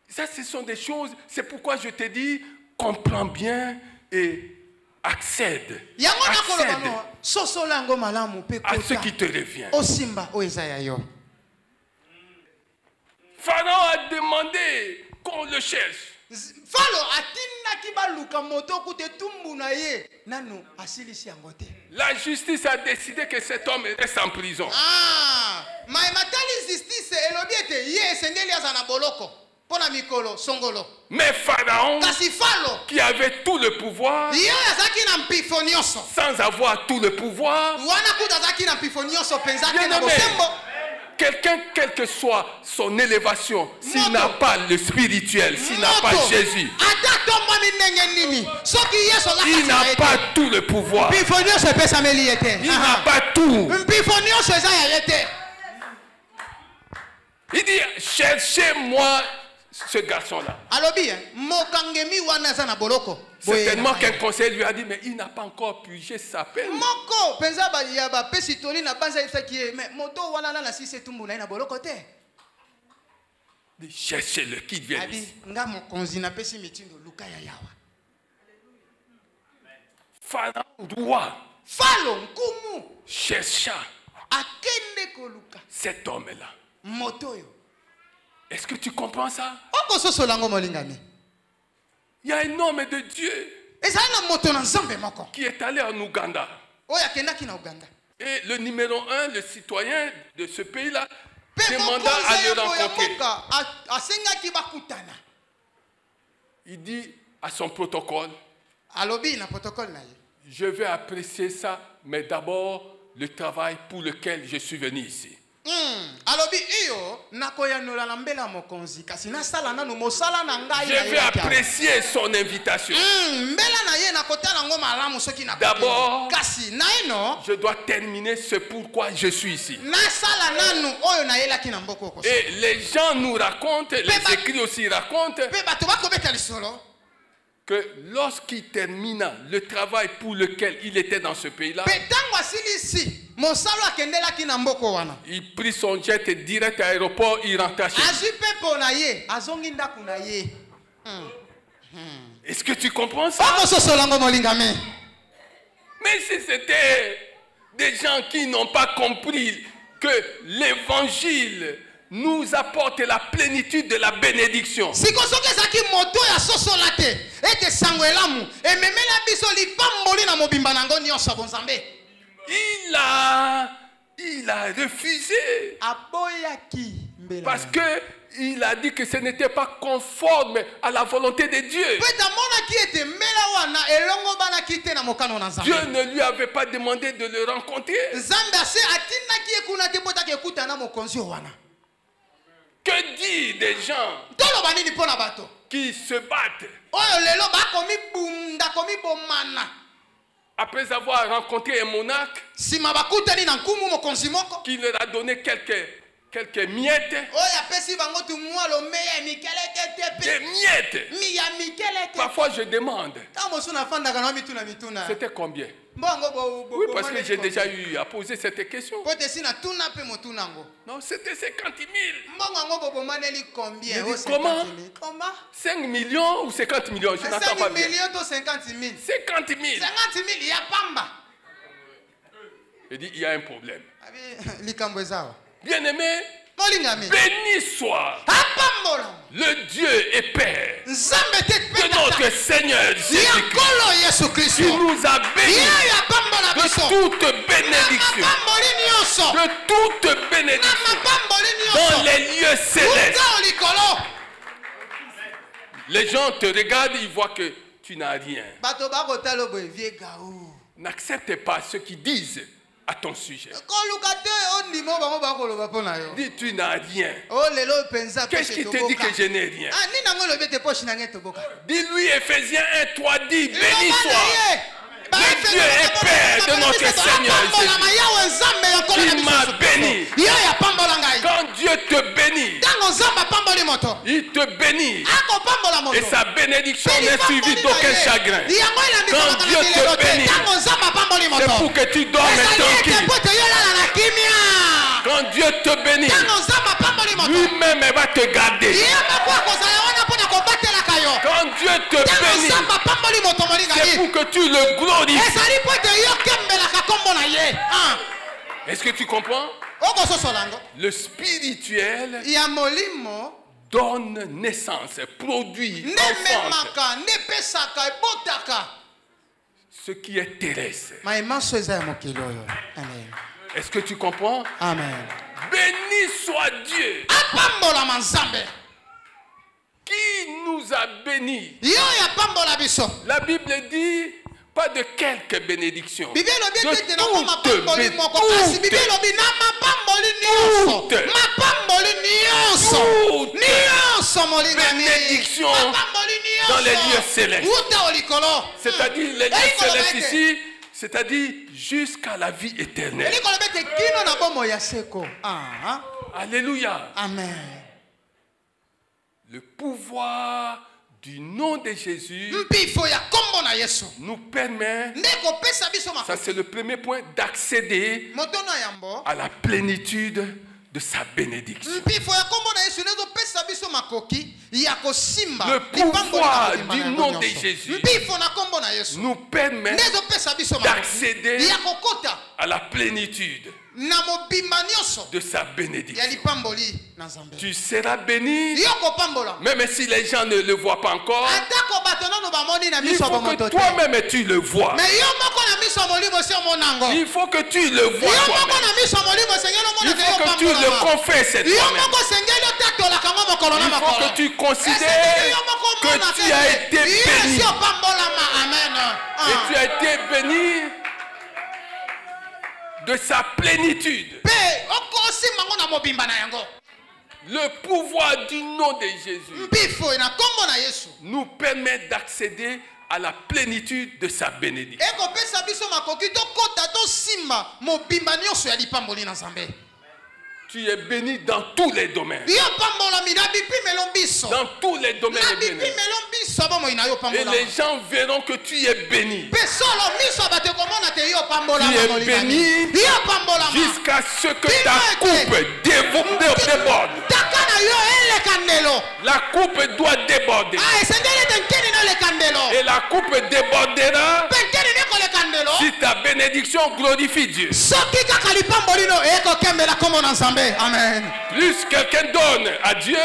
Ça, ce sont des choses. C'est pourquoi je te dis, comprends bien et accède. À ce qui te revient. Pharaon a demandé qu'on le cherche. La justice a décidé que cet homme reste en prison. Mais Pharaon, qui avait tout le pouvoir, sans avoir tout le pouvoir, quelqu'un, quelle que soit son élévation, s'il n'a pas le spirituel, s'il n'a pas Jésus, il n'a pas tout le pouvoir. Il n'a pas tout. Il dit, cherchez-moi ce garçon-là. Certainement qu'un conseiller lui a dit, mais il n'a pas encore purgé sa peine. Cherchez-le, qu'il vienne ici. Pharaon roi chercha cet homme-là. Est-ce que tu comprends ça? Il y a un homme de Dieu qui est allé en Ouganda. Et le numéro 1, le citoyen de ce pays-là, demanda à le rencontrer. Il dit à son protocole, je vais apprécier ça, mais d'abord le travail pour lequel je suis venu ici. Je vais apprécier son invitation. D'abord, je dois terminer ce pourquoi je suis ici. Et les gens nous racontent, les écrits aussi racontent, que lorsqu'il termina le travail pour lequel il était dans ce pays-là, il prit son jet direct à l'aéroport, il rentra chez lui. Est-ce que tu comprends ça? Mais si c'était des gens qui n'ont pas compris que l'évangile nous apporte la plénitude de la bénédiction. Il a refusé. Parce que il a dit que ce n'était pas conforme à la volonté de Dieu. Dieu ne lui avait pas demandé de le rencontrer. Que dit des gens qui se battent après avoir rencontré un monarque qui leur a donné quelques miettes? Des miettes. Parfois je demande, c'était combien? Oui, parce que j'ai déjà eu à poser cette question. Non, c'était 50 000. Je dis, comment? 5 millions ou 50 millions? Je n'entends pas bien. 50 000. Je dis, il y a un problème. Bien-aimé, béni soit le Dieu et Père de notre Seigneur Jésus-Christ, qui nous a bénis de toute bénédiction, dans les lieux célestes. Les gens te regardent, ils voient que tu n'as rien. N'accepte pas ce qu'ils disent à ton sujet. Dis, tu n'as rien. Qu'est-ce qui te dit que je n'ai rien? Dis-lui, Ephésiens 1:3, dis, béni soit le Dieu et Père de notre Seigneur Jésus, qui m'a béni. Quand Dieu te bénit, il te bénit, et sa bénédiction n'est suivie d'aucun chagrin. Quand Dieu te bénit, c'est pour que tu dormes tranquille. Quand Dieu te bénit, lui-même va te garder. Quand Dieu te bénit, c'est pour que tu le glorifies. Est-ce que tu comprends? Le spirituel donne naissance, produit, enfante ce qui est terrestre. Est-ce que tu comprends? Amen. Béni soit Dieu qui nous a bénis. La Bible dit pas de quelques bénédictions. De toutes bénédictions dans les lieux célestes. C'est-à-dire les lieux célestes ici, c'est-à-dire jusqu'à la vie éternelle. Alléluia. Amen. Le pouvoir du nom de Jésus nous permet, ça c'est le premier point, d'accéder à la plénitude de sa bénédiction. Le pouvoir du nom de Jésus nous permet d'accéder à la plénitude de sa bénédiction. Tu seras béni, même si les gens ne le voient pas encore. Il faut que toi-même tu le vois. Il faut que tu le vois toi-même. Il faut que tu le confesses toi-même. Il faut que tu considères que tu as été béni. Et tu as été béni de sa plénitude. Le pouvoir du nom de Jésus nous permet d'accéder à la plénitude de sa bénédiction. Tu es béni dans tous les domaines. Dans tous les domaines. Et les gens verront que tu es béni. Tu es béni jusqu'à ce que ta coupe déborde. La coupe doit déborder. Et la coupe débordera si ta bénédiction glorifie Dieu. Amen. Plus quelqu'un donne à Dieu,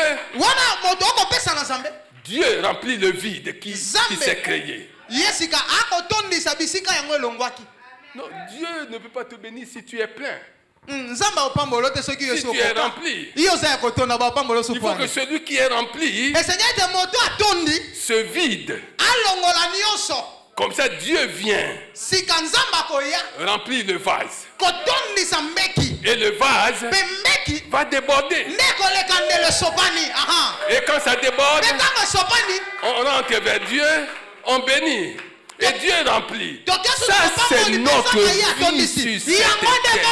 Dieu remplit le vide qui s'est créé. Non, Dieu ne peut pas te bénir si tu es plein. Si tu es rempli, il faut que celui qui est rempli se vide. Comme ça, Dieu vient remplir le vase. Et le vase va déborder. Et quand ça déborde, on rentre vers Dieu, on bénit. Et Dieu remplit. Ça, c'est notre vie sur cette terre.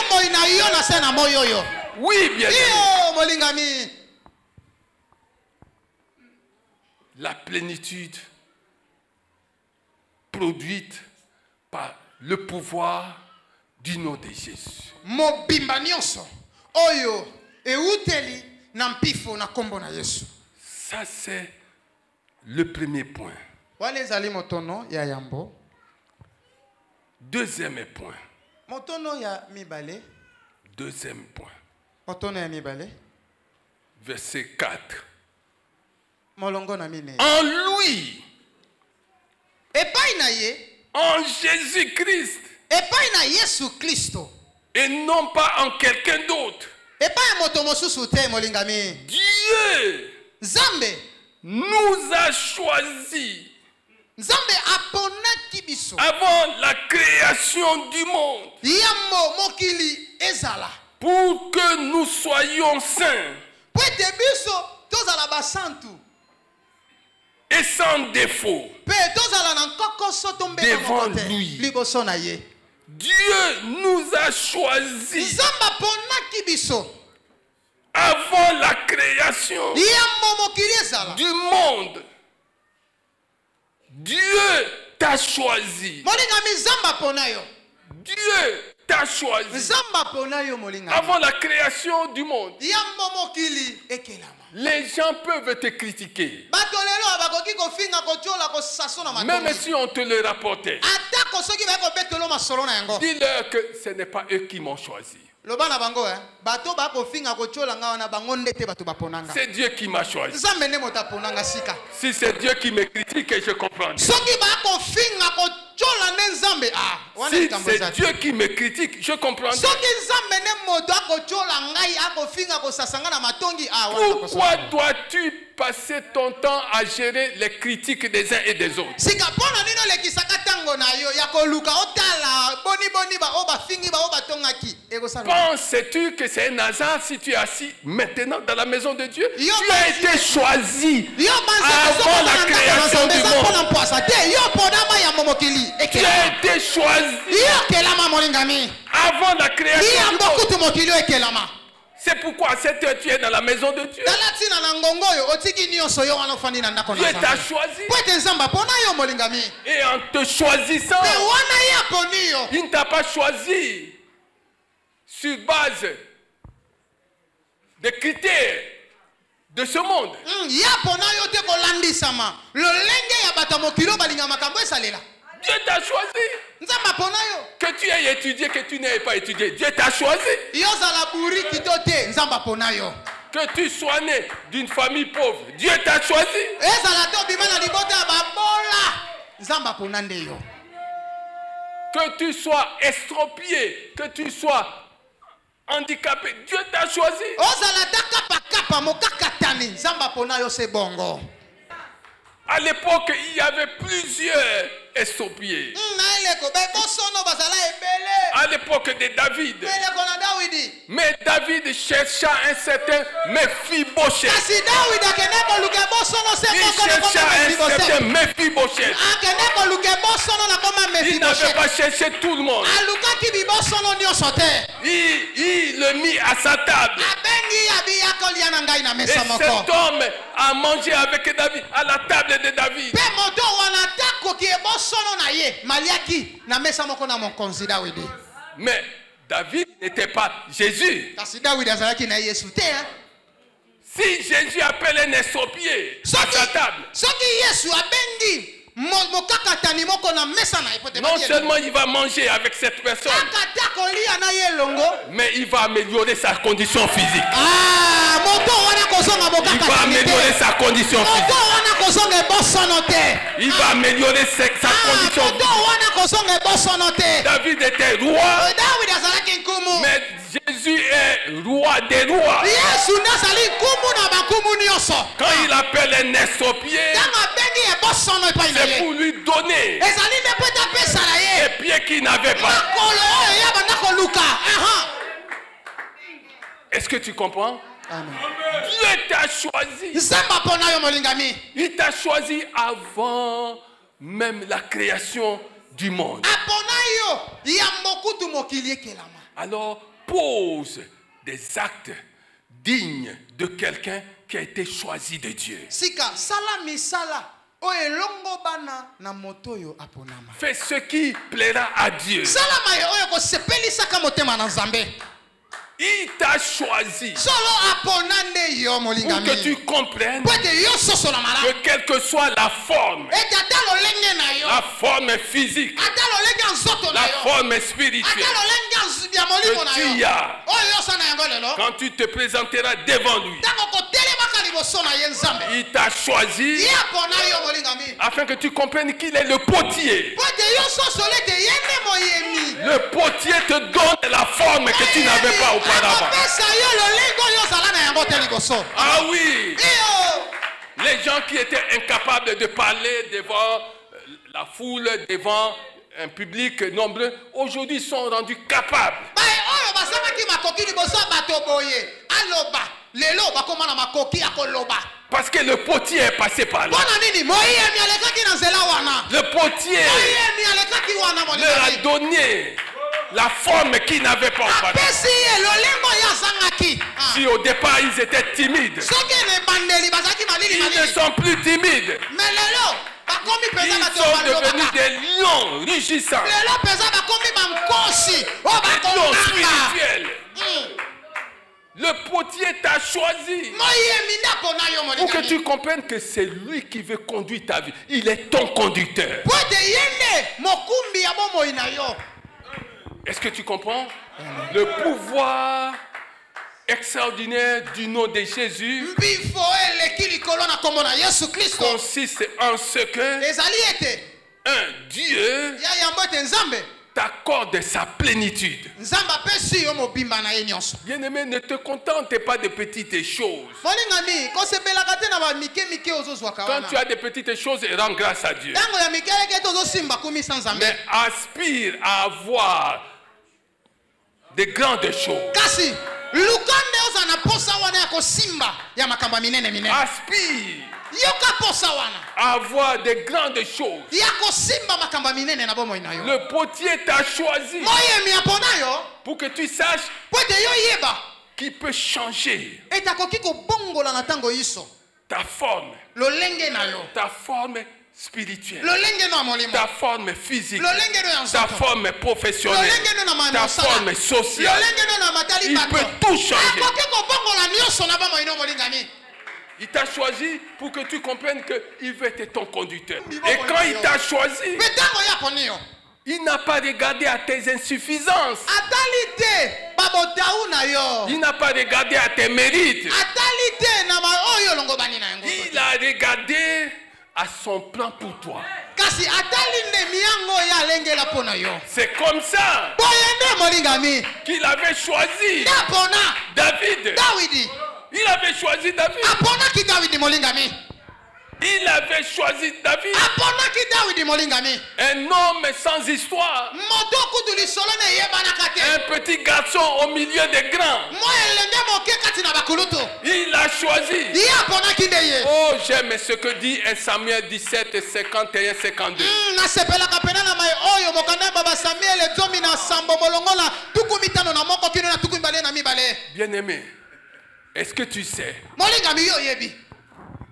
Oui, bien sûr. La plénitude produite par le pouvoir du nom de Jésus. Ça, c'est le premier point. Deuxième point. Deuxième point. Verset 4. En lui, en Jésus-Christ, et non pas en quelqu'un d'autre, Dieu nous a choisis avant la création du monde pour que nous soyons saints et sans défaut devant lui. Dieu nous a choisis avant la création du monde. Dieu t'a choisi. Dieu t'a choisi avant la création du monde. Les gens peuvent te critiquer, même si on te le rapportait. Dis-leur que ce n'est pas eux qui m'ont choisi. C'est Dieu qui m'a choisi. Si c'est Dieu qui me critique, je comprends. Si c'est Dieu qui me critique, je comprends. Pourquoi dois-tu passer ton temps à gérer les critiques des uns et des autres? Penses-tu que c'est un hasard si tu es assis maintenant dans la maison de Dieu? Tu as été choisi avant la création du monde. Tu as été choisi avant la création du monde. C'est pourquoi à cette heure tu es dans la maison de Dieu. Dieu t'a choisi. Et en te choisissant, il ne t'a pas choisi sur base des critères de ce monde. Dieu t'a choisi. Que tu aies étudié, que tu n'aies pas étudié, Dieu t'a choisi. Que tu sois né d'une famille pauvre, Dieu t'a choisi. Que tu sois estropié, que tu sois handicapé, Dieu t'a choisi. À l'époque, il y avait plusieurs estropiés. À l'époque de David. Mais David chercha un certain Mephibosheth. Il chercha un certain Mephibosheth. Il n'avait pas cherché tout le monde. Il le mit à sa table. Et cet homme a mangé avec David, à la table de David. Mais David n'était pas Jésus. Si Jésus appelle un estropié à sa table, non seulement il va manger avec cette personne, mais il va améliorer sa condition physique. Il va améliorer sa condition physique. Il va améliorer sa condition physique. David était roi, mais Jésus est roi des rois. Quand il appelle un estropié, c'est pour lui donner les pieds qu'il n'avait pas. Est-ce que tu comprends? Amen. Dieu t'a choisi. Il t'a choisi avant même la création du monde. Alors pose des actes dignes de quelqu'un qui a été choisi de Dieu. Fais ce qui plaira à Dieu. Il t'a choisi pour que tu comprennes que quelle que soit la forme physique, la forme spirituelle que tu as, quand tu te présenteras devant lui, il t'a choisi afin que tu comprennes qu'il est le potier. Le potier te donne la forme que tu n'avais pas auparavant. Ah oui. Les gens qui étaient incapables de parler devant la foule, devant un public nombreux, aujourd'hui sont rendus capables. Parce que le potier est passé par là. Le potier leur a donné la forme qu'ils n'avaient pas auparavant. Si au départ ils étaient timides, ils ne sont plus timides. Ils sont devenus des lions rugissants. Des lions spirituels. Le potier t'a choisi pour que tu comprennes que c'est lui qui veut conduire ta vie. Il est ton conducteur. Est-ce que tu comprends? Le pouvoir extraordinaire du nom de Jésus consiste en ce que un Dieu t'accorde sa plénitude. Bien-aimé, ne te contente pas de petites choses. Quand tu as des petites choses, rends grâce à Dieu. Mais aspire à avoir de grandes choses. Aspire à avoir de grandes choses. Le potier t'a choisi pour que tu saches qu'il peut changer ta forme, ta forme spirituelle, ta forme physique, ta forme professionnelle, ta forme sociale. Il peut tout changer. Il t'a choisi pour que tu comprennes qu'il veut être ton conducteur. Et quand il t'a choisi, il n'a pas regardé à tes insuffisances. Il n'a pas regardé à tes mérites. Il a regardé à son plan pour toi. C'est comme ça qu'il avait choisi David. Il avait choisi David. Il avait choisi David. Un homme sans histoire. Un petit garçon au milieu des grands. Il a choisi. Oh, j'aime ce que dit 1 Samuel 17, 51, 52. Bien-aimé, est-ce que tu sais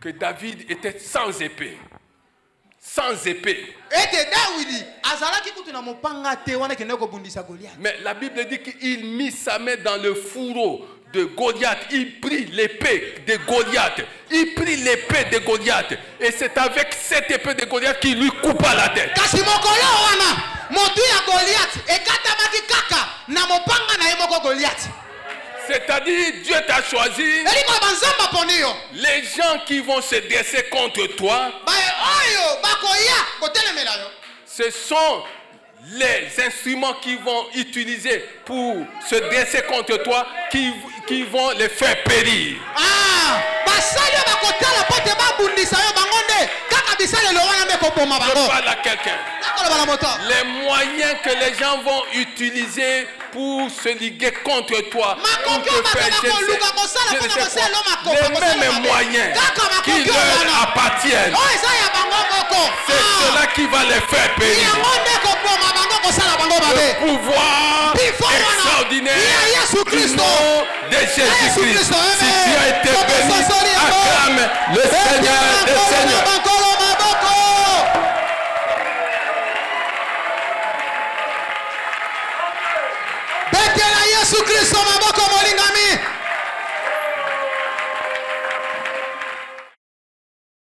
que David était sans épée? Sans épée. Mais la Bible dit qu'il mit sa main dans le fourreau de Goliath. Il prit l'épée de Goliath. Il prit l'épée de Goliath. Et c'est avec cette épée de Goliath qu'il lui coupa la tête. C'est-à-dire, Dieu t'a choisi. Les gens qui vont se dresser contre toi, ce sont les instruments qui vont utiliser pour se dresser contre toi qui vont les faire périr. Je parle à quelqu'un. Les moyens que les gens vont utiliser pour se liguer contre toi, pour te faire les mêmes moyens qui leur appartiennent, c'est cela qui va les faire périr. Le pouvoir extraordinaire du nom de Jésus-Christ. Si tu as été béni, acclame le Seigneur des Seigneurs. Yesu Kristo